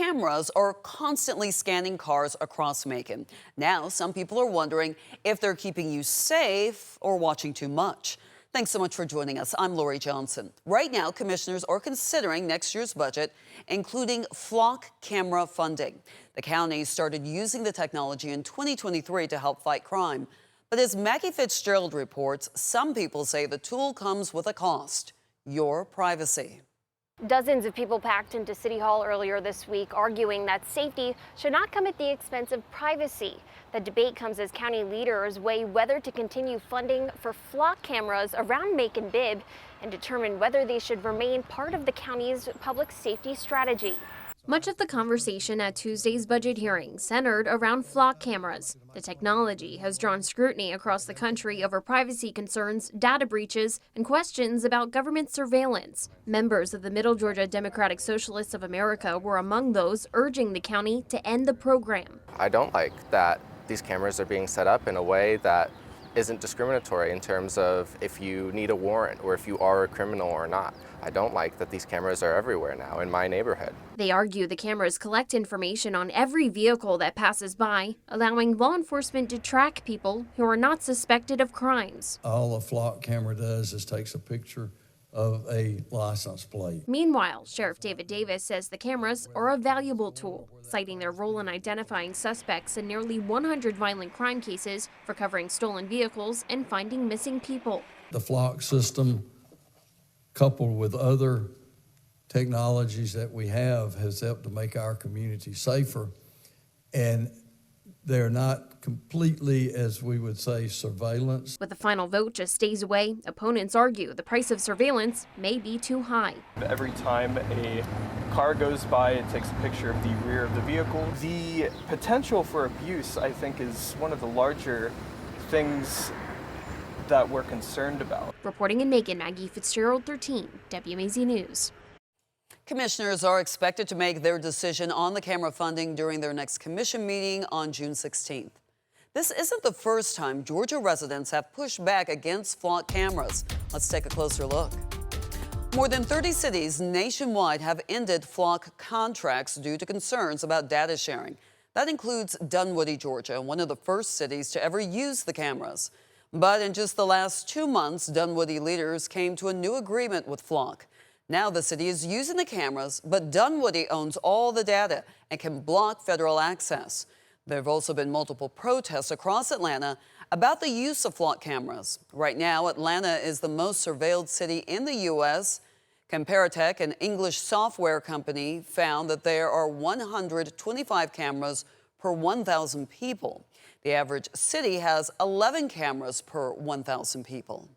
cameras are constantly scanning cars across Macon. Now, some people are wondering if they're keeping you safe or watching too much. Thanks so much for joining us. I'm Lori Johnson. Right now, commissioners are considering next year's budget, including flock camera funding. The county started using the technology in 2023 to help fight crime. But as Maggie Fitzgerald reports, some people say the tool comes with a cost: your privacy. Dozens of people packed into City Hall earlier this week, arguing that safety should not come at the expense of privacy. The debate comes as county leaders weigh whether to continue funding for flock cameras around Macon-Bibb and determine whether they should remain part of the county's public safety strategy. Much of the conversation at Tuesday's budget hearing centered around flock cameras. The technology has drawn scrutiny across the country over privacy concerns, data breaches, and questions about government surveillance. Members of the Middle Georgia Democratic Socialists of America were among those urging the county to end the program. I don't like that these cameras are being set up in a way that isn't discriminatory in terms of if you need a warrant or if you are a criminal or not. I don't like that these cameras are everywhere now in my neighborhood. They argue the cameras collect information on every vehicle that passes by, allowing law enforcement to track people who are not suspected of crimes. All a flock camera does is takes a picture of a license plate. Meanwhile, Sheriff David Davis says the cameras are a valuable tool, citing their role in identifying suspects in nearly 100 violent crime cases, recovering stolen vehicles, and finding missing people. The flock system, coupled with other technologies that we have, has helped to make our community safer. And they're not completely, as we would say, surveillance. With the final vote just days away, opponents argue the price of surveillance may be too high. Every time a car goes by, it takes a picture of the rear of the vehicle. The potential for abuse, I think, is one of the larger things that we're concerned about. Reporting in Macon, Maggie Fitzgerald, 13, WMAZ News. Commissioners are expected to make their decision on the camera funding during their next commission meeting on June 16th. This isn't the first time Georgia residents have pushed back against flock cameras. Let's take a closer look. More than 30 cities nationwide have ended flock contracts due to concerns about data sharing. That includes Dunwoody, Georgia, one of the first cities to ever use the cameras. But in just the last 2 months, Dunwoody leaders came to a new agreement with Flock. Now the city is using the cameras, but Dunwoody owns all the data and can block federal access. There have also been multiple protests across Atlanta about the use of flock cameras. Right now, Atlanta is the most surveilled city in the U.S. Comparatech, an English software company, found that there are 125 cameras per 1,000 people. The average city has 11 cameras per 1,000 people.